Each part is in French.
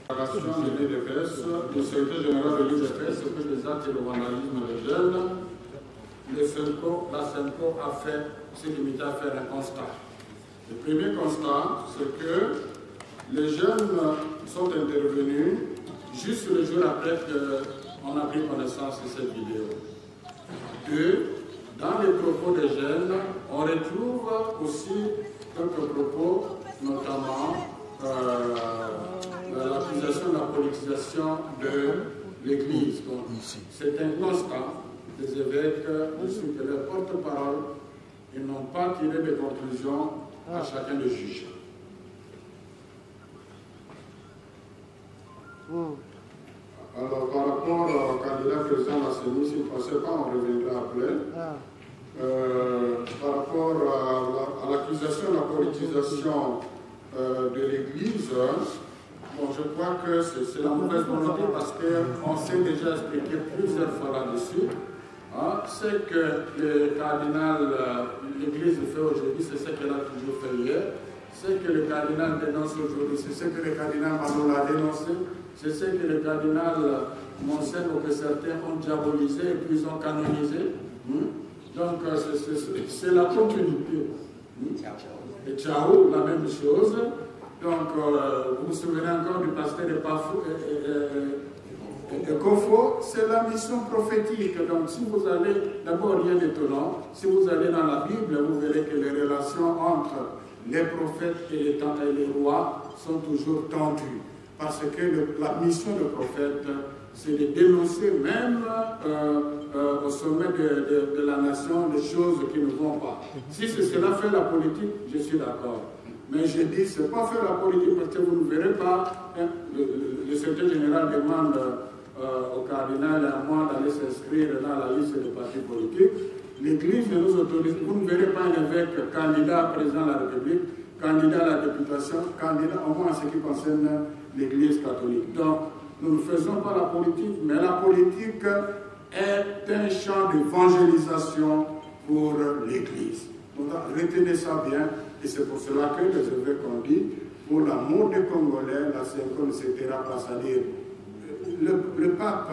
De l'IDPS, le secrétaire général de l'IDPS fait des actes de vandalisme de jeunes. La SEMCO s'est limité à faire un constat. Le premier constat, c'est que les jeunes sont intervenus juste le jour après qu'on a pris connaissance de cette vidéo. Deux, dans les propos des jeunes, on retrouve aussi quelques propos, notamment l'accusation de la politisation de l'Église. C'est un constat des évêques, ainsi que leurs porte-parole, ils n'ont pas tiré de conclusions à chacun de juger. Alors, par rapport au candidat président de la CENI, s'il ne passait pas, on reviendra après. Par rapport à l'accusation de la politisation de l'Église, bon, je crois que c'est la mauvaise volonté parce qu'on s'est déjà expliqué plusieurs fois là-dessus. Ce que le cardinal, l'Église fait aujourd'hui, c'est ce qu'elle a toujours fait hier. Ce que le cardinal dénonce aujourd'hui, c'est ce que le cardinal Manon a dénoncé. C'est ce que le cardinal Monsen ou que certains ont diabolisé et puis ils ont canonisé. Donc, c'est la continuité. Et Tchao, la même chose. Donc, vous vous souvenez encore du pasteur de Pafou et Kofo, c'est la mission prophétique. Donc, si vous allez, d'abord, rien d'étonnant, si vous allez dans la Bible, vous verrez que les relations entre les prophètes et les rois sont toujours tendues. Parce que la mission du prophète, c'est de dénoncer même au sommet de la nation des choses qui ne vont pas. Si c'est cela faire la politique, je suis d'accord. Mais je dis, ce n'est pas faire la politique parce que vous ne verrez pas, le secrétaire général demande au cardinal et à moi d'aller s'inscrire dans la liste des partis politiques. L'Église ne nous autorise, vous ne verrez pas un évêque candidat à président de la République, candidat à la députation, candidat au moins en ce qui concerne l'Église catholique. Donc, nous ne faisons pas la politique, mais la politique est un champ d'évangélisation pour l'Église. Donc, retenez ça bien, et c'est pour cela que les évêques ont dit, pour l'amour des Congolais, la SEMCO ne s'éteindra pas, c'est-à-dire le pape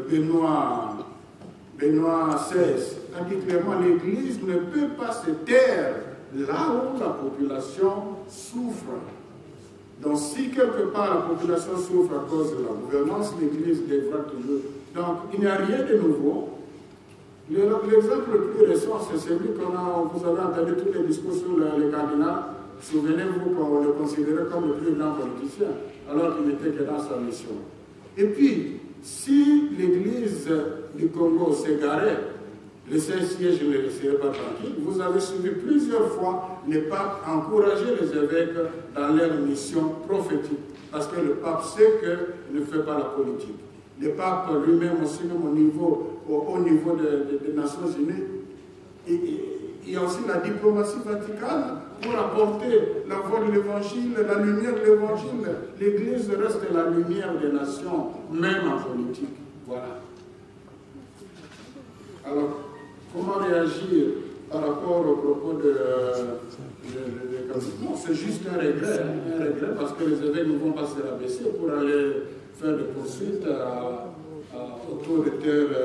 Benoît XVI a dit clairement l'Église ne peut pas se taire là où la population souffre. Donc si quelque part la population souffre à cause de la gouvernance, l'Église devra toujours. Donc il n'y a rien de nouveau. L'exemple le plus récent, c'est celui vous avez entendu tous les discours sur le cardinal. Souvenez-vous qu'on le considérait comme le plus grand politicien, alors qu'il n'était que dans sa mission. Et puis, si l'Église du Congo s'égarait, le Saint-Siège ne le laisserait pas tranquille. Vous avez suivi plusieurs fois le pape encourager les évêques dans leur mission prophétique, parce que le pape sait qu'il ne fait pas la politique. Le pape lui-même aussi, même au niveau des Nations Unies, il y a aussi la diplomatie vaticane pour apporter la voix de l'Évangile, la lumière de l'Évangile. L'Église reste la lumière des nations, même en politique. Voilà. Alors, comment réagir par rapport au propos de non, c'est juste un regret, parce que les évêques ne vont pas se rabaisser pour aller faire des poursuites autour de telles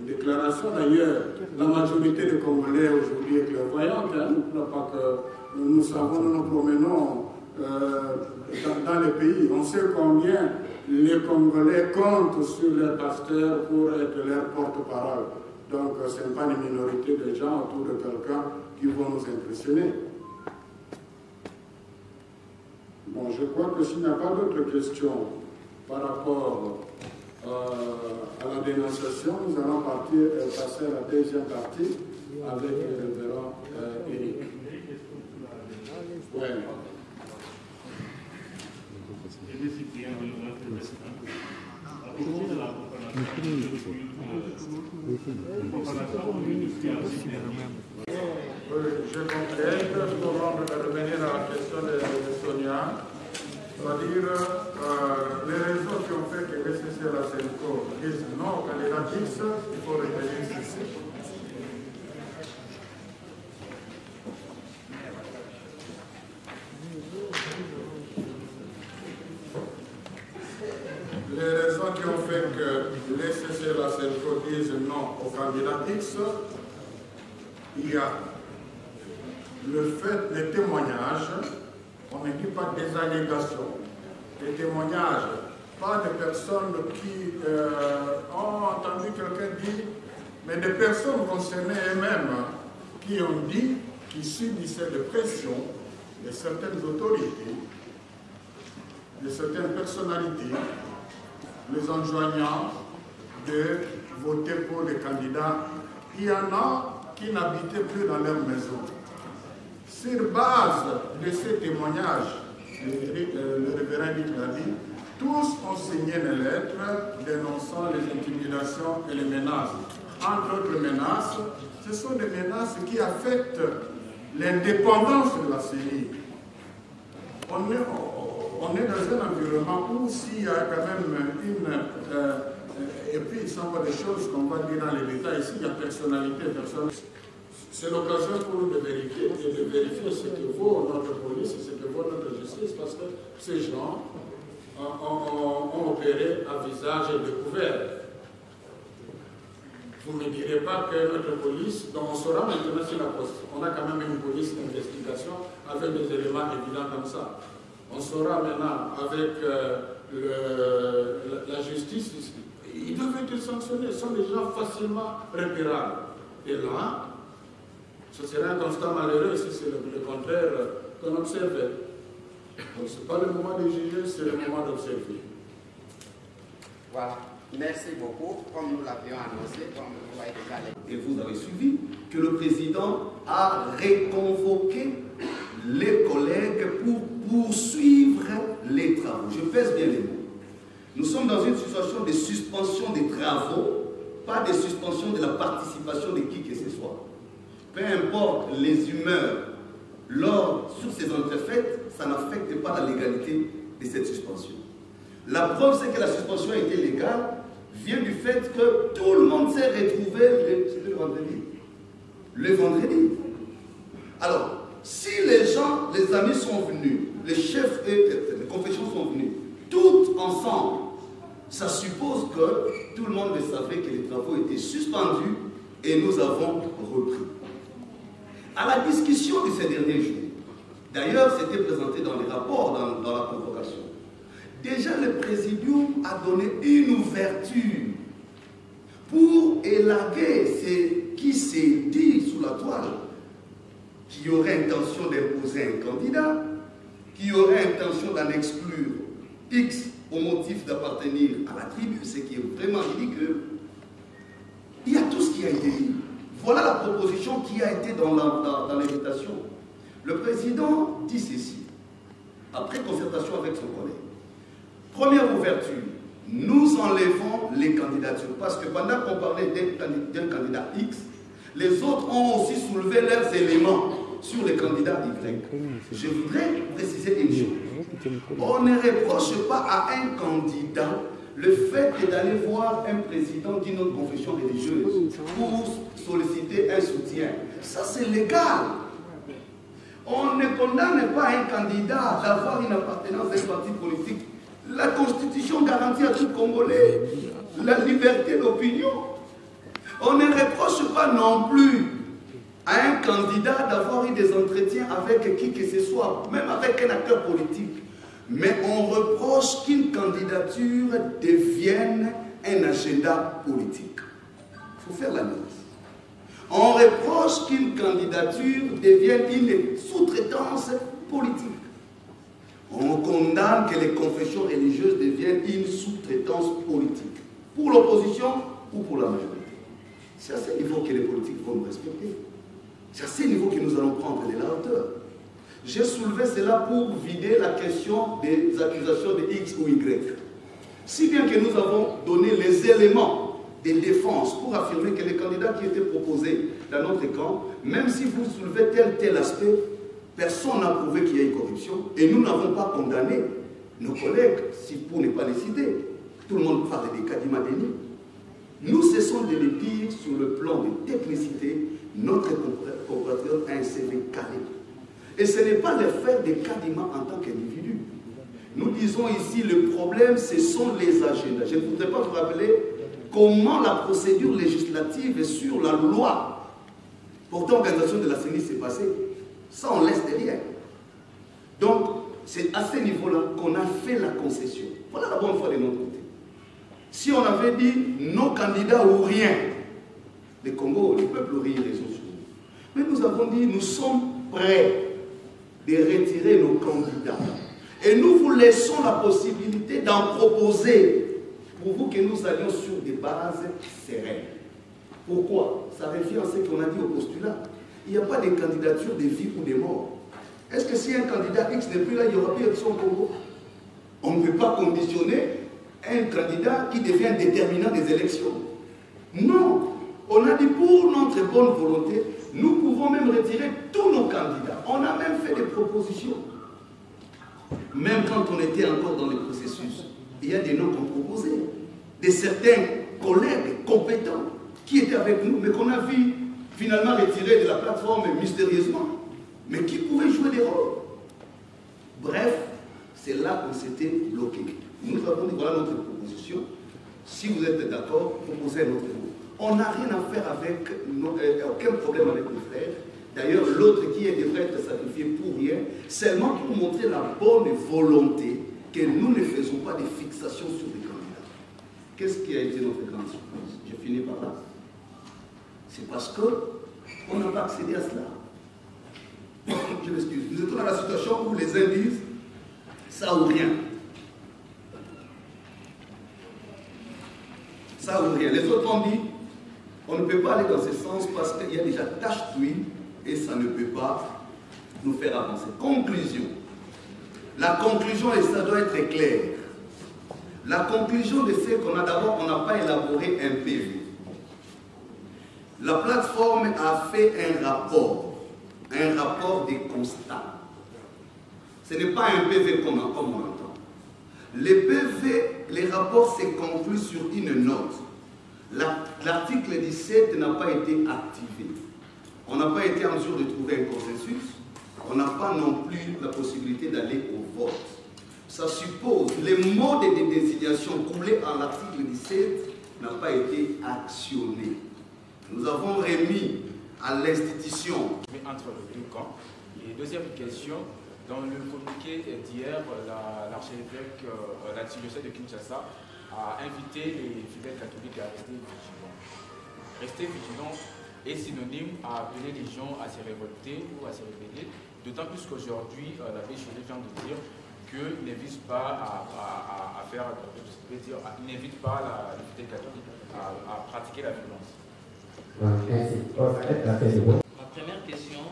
déclarations. D'ailleurs, la majorité des Congolais aujourd'hui est clairvoyante. Hein, pas que nous savons, nous nous promenons dans les pays. On sait combien les Congolais comptent sur leurs pasteurs pour être leur porte-parole. Donc, ce n'est pas une minorité de gens autour de quelqu'un qui vont nous impressionner. Bon, je crois que s'il n'y a pas d'autres questions par rapport à la dénonciation, nous allons passer à la deuxième partie avec le révérend Éric. Ouais. Je complète pour revenir à la question de Sonia, c'est-à-dire les raisons qui ont fait que SCC et la SEMCO disent non au candidat X, il faut retenir ceci. ont fait que les CCLA-CELCO disent non au candidat X, il y a le fait, les témoignages, on ne dit pas des allégations, des témoignages, pas de personnes qui ont entendu quelqu'un dire, mais des personnes concernées elles-mêmes qui ont dit qu'ils subissaient des pressions de certaines autorités, de certaines personnalités, les enjoignant de voter pour les candidats. Il y en a qui n'habitaient plus dans leur maison. Sur base de ces témoignages, le révérend l'a dit, tous ont signé une lettre dénonçant les intimidations et les menaces. Entre autres menaces, ce sont des menaces qui affectent l'indépendance de la CENI. On est dans un environnement où s'il y a quand même et puis il s'en va des choses qu'on va dire dans les détails, ici il y a personnalité. C'est l'occasion pour nous de vérifier ce que vaut notre police et ce que vaut notre justice, parce que ces gens ont opéré à visage découvert. Vous ne me direz pas que notre police, dont on saura maintenant si on a quand même une police d'investigation avec des éléments évidents comme ça. On saura maintenant avec la justice, ils doivent être sanctionnés, ce sont des gens facilement repérables. Et là, ce serait un constat malheureux si c'est le contraire qu'on observe. Donc ce n'est pas le moment de juger, c'est le moment d'observer. Voilà. Merci beaucoup. Comme nous l'avions annoncé, comme vous voyez déjà les... Et vous avez suivi que le président a réconvoqué les collègues pour poursuivre les travaux. Je pèse bien les mots. Nous sommes dans une situation de suspension des travaux, pas de suspension de la participation de qui que ce soit. Peu importe les humeurs sur ces entrefaites, ça n'affecte pas la légalité de cette suspension. La preuve, c'est que la suspension a été légale, vient du fait que tout le monde s'est retrouvé le vendredi. Alors, si les gens, les amis sont venus, les chefs et les confessions sont venus, tous ensemble, ça suppose que tout le monde savait que les travaux étaient suspendus et nous avons repris. À la discussion de ces derniers jours, d'ailleurs, c'était présenté dans les rapports, dans la convocation, déjà le présidium a donné une ouverture pour élaguer ce qui s'est dit sous la toile, qu'il y aurait intention d'imposer un candidat, qu'il y aurait intention d'en exclure X au motif d'appartenir à la tribu, ce qui est vraiment ridicule. Il y a tout ce qui a été dit. Voilà la proposition qui a été dans l'invitation. Le président dit ceci, après concertation avec son collègue. Première ouverture, nous enlevons les candidatures. Parce que pendant qu'on parlait d'un candidat X, les autres ont aussi soulevé leurs éléments sur les candidats Y. Je voudrais préciser une chose. On ne reproche pas à un candidat le fait d'aller voir un président d'une autre confession religieuse pour solliciter un soutien. Ça, c'est légal. On ne condamne pas un candidat d'avoir une appartenance à un parti politique. La Constitution garantit à tout Congolais la liberté d'opinion. On ne reproche pas non plus à un candidat d'avoir eu des entretiens avec qui que ce soit, même avec un acteur politique. Mais on reproche qu'une candidature devienne un agenda politique. Il faut faire la nuance. On reproche qu'une candidature devienne une sous-traitance politique. On condamne que les confessions religieuses deviennent une sous-traitance politique. Pour l'opposition ou pour la majorité. C'est à ce niveau que les politiques vont nous respecter. C'est à ce niveau que nous allons prendre de la hauteur. J'ai soulevé cela pour vider la question des accusations de X ou Y. Si bien que nous avons donné les éléments de défense pour affirmer que les candidats qui étaient proposés dans notre camp, même si vous soulevez tel aspect, personne n'a prouvé qu'il y a eu corruption et nous n'avons pas condamné nos collègues, pour ne pas les citer. Tout le monde parle des Kadima Denis. Nous cessons de le dire sur le plan de technicité, notre compatriote a un CV calé. Et ce n'est pas l'affaire de Kadima en tant qu'individu. Nous disons ici, le problème, ce sont les agendas. Je ne voudrais pas vous rappeler comment la procédure législative sur la loi portant organisation de la CENI s'est passée. Ça, on laisse derrière. Donc, c'est à ce niveau-là qu'on a fait la concession. Voilà la bonne foi de notre côté. Si on avait dit nos candidats ou rien, le Congo, le peuple aurait eu raison sur nous. Mais nous avons dit, nous sommes prêts de retirer nos candidats. Et nous vous laissons la possibilité d'en proposer pour vous que nous allions sur des bases sereines. Pourquoi? Ça revient à ce qu'on a dit au postulat. Il n'y a pas de candidature de vie ou de mort. Est-ce que si un candidat X n'est plus là, il n'y aura plus d'élection au Congo? On ne peut pas conditionner un candidat qui devient déterminant des élections. Non. On a dit pour notre bonne volonté, nous pouvons même retirer tous nos candidats. On a même fait des propositions. Même quand on était encore dans le processus, il y a des noms qu'on proposait. De certains collègues compétents qui étaient avec nous, mais qu'on a vu finalement retirer de la plateforme mystérieusement, mais qui pouvaient jouer des rôles. Bref, c'est là qu'on s'était bloqué. Nous avons dit, voilà notre proposition. Si vous êtes d'accord, proposez un autre mot. On n'a rien à faire avec, aucun problème avec nos frères. D'ailleurs, l'autre qui est devrait être sacrifié pour rien, seulement pour montrer la bonne volonté que nous ne faisons pas de fixation sur les candidats. Qu'est-ce qui a été notre grande surprise? Je finis par là. C'est parce qu'on n'a pas accédé à cela. Je m'excuse. Nous étions dans la situation où les uns disent ça ou rien. Ça ou rien. Les autres ont dit on ne peut pas aller dans ce sens parce qu'il y a déjà tache d'huile et ça ne peut pas nous faire avancer. Conclusion. La conclusion, et ça doit être clair. La conclusion de ce qu'on a d'abord, on n'a pas élaboré un PV. La plateforme a fait un rapport de constat. Ce n'est pas un PV comme on entend. Les PV, les rapports se concluent sur une note. L'article 17 n'a pas été activé. On n'a pas été en mesure de trouver un consensus. On n'a pas non plus la possibilité d'aller au vote. Ça suppose, les modes de désignation coulés en l'article 17 n'ont pas été actionnés. Nous avons remis à l'institution. Entre les deux camps. Et deuxième question, dans le communiqué d'hier, l'archevêque, l'archidiocèse de Kinshasa a invité les fidèles catholiques à rester vigilants. Rester vigilants est synonyme à appeler les gens à se révolter ou à se rébeller, d'autant plus qu'aujourd'hui, l'abbé Chollet vient de dire qu'il n'invite pas à faire, je vais dire, il n'invite pas les fidèles catholiques à pratiquer la violence. Ma première question,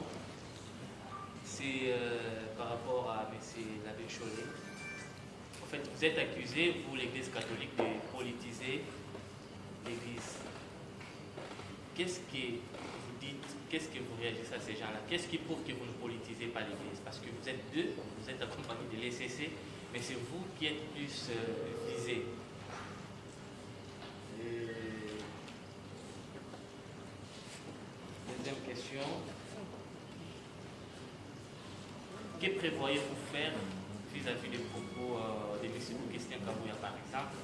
c'est par rapport à M. l'abbé Chollet. En fait, vous êtes accusé, vous, l'Église catholique, de politiser l'Église. Qu'est-ce que vous dites, qu'est-ce que vous réagissez à ces gens-là? Qu'est-ce qui prouve que vous ne politisez pas l'Église? Parce que vous êtes deux, vous êtes accompagnés de l'ECC, mais c'est vous qui êtes plus visés. Deuxième question. Que prévoyez-vous faire vis-à-vis des propos de M. Christian Kabouya, par exemple?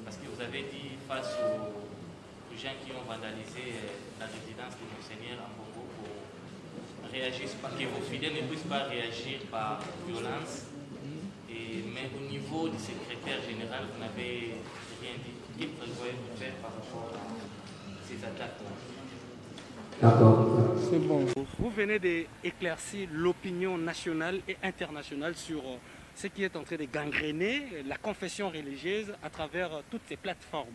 Parce que vous avez dit face aux gens qui ont vandalisé la résidence de Monseigneur en Congo pour réagir, que vos fidèles ne puissent pas réagir par violence. Mais au niveau du secrétaire général, vous n'avez rien dit. Que prévoyez-vous faire par rapport à ces attaques-là? C'est bon. Vous venez d'éclaircir l'opinion nationale et internationale sur ce qui est en train de gangréner la confession religieuse à travers toutes ces plateformes.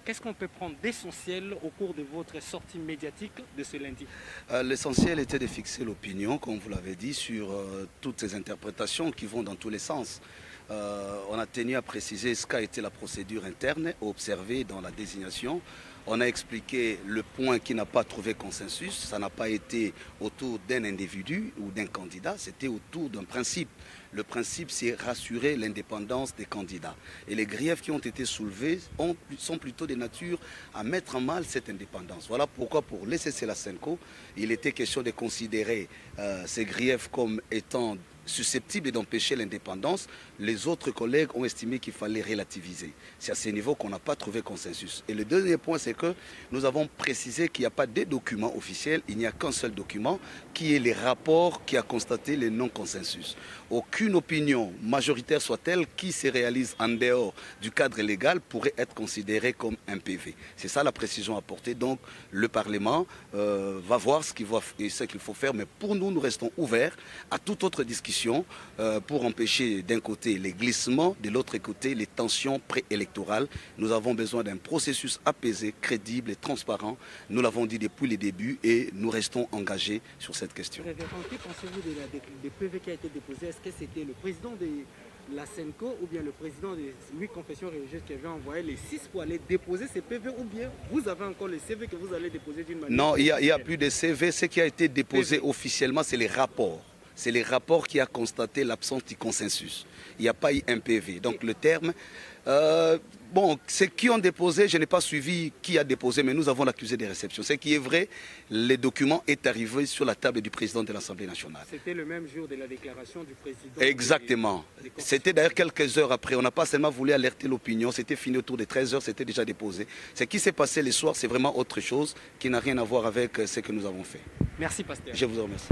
Qu'est-ce qu'on peut prendre d'essentiel au cours de votre sortie médiatique de ce lundi? L'essentiel était de fixer l'opinion, comme vous l'avez dit, sur toutes ces interprétations qui vont dans tous les sens. On a tenu à préciser ce qu'a été la procédure interne observée dans la désignation. On a expliqué le point qui n'a pas trouvé consensus. Ça n'a pas été autour d'un individu ou d'un candidat, c'était autour d'un principe. Le principe, c'est rassurer l'indépendance des candidats. Et les griefs qui ont été soulevés sont plutôt de nature à mettre en mal cette indépendance. Voilà pourquoi pour l'ECC La Senco, il était question de considérer ces griefs comme étant susceptible d'empêcher l'indépendance, les autres collègues ont estimé qu'il fallait relativiser. C'est à ce niveau qu'on n'a pas trouvé consensus. Et le deuxième point, c'est que nous avons précisé qu'il n'y a pas de documents officiels, il n'y a qu'un seul document, qui est les rapports qui a constaté le non-consensus. Aucune opinion, majoritaire soit-elle, qui se réalise en dehors du cadre légal pourrait être considérée comme un PV. C'est ça la précision apportée. Donc le Parlement va voir ce qu'il faut faire, mais pour nous, nous restons ouverts à toute autre discussion pour empêcher d'un côté les glissements, de l'autre côté les tensions préélectorales. Nous avons besoin d'un processus apaisé, crédible et transparent. Nous l'avons dit depuis le début et nous restons engagés sur cette question. Révérend, que pensez-vous des PV qui a été déposé? Est-ce que c'était le président de la SENCO ou bien le président des 8 confessions religieuses qui avait envoyé les 6 pour aller déposer ces PV, ou bien vous avez encore les CV que vous allez déposer d'une manière? Non, il n'y a plus de CV. Ce qui a été déposé officiellement, c'est les rapports. C'est les rapports qui a constaté l'absence du consensus. Il n'y a pas eu un PV. Donc le terme... bon, ceux qui ont déposé, je n'ai pas suivi qui a déposé, mais nous avons l'accusé des réceptions. Ce qui est vrai, le document est arrivé sur la table du président de l'Assemblée nationale. C'était le même jour de la déclaration du président. Exactement. C'était d'ailleurs quelques heures après. On n'a pas seulement voulu alerter l'opinion. C'était fini autour de 13 heures, c'était déjà déposé. Ce qui s'est passé le soir, c'est vraiment autre chose qui n'a rien à voir avec ce que nous avons fait. Merci, pasteur. Je vous remercie.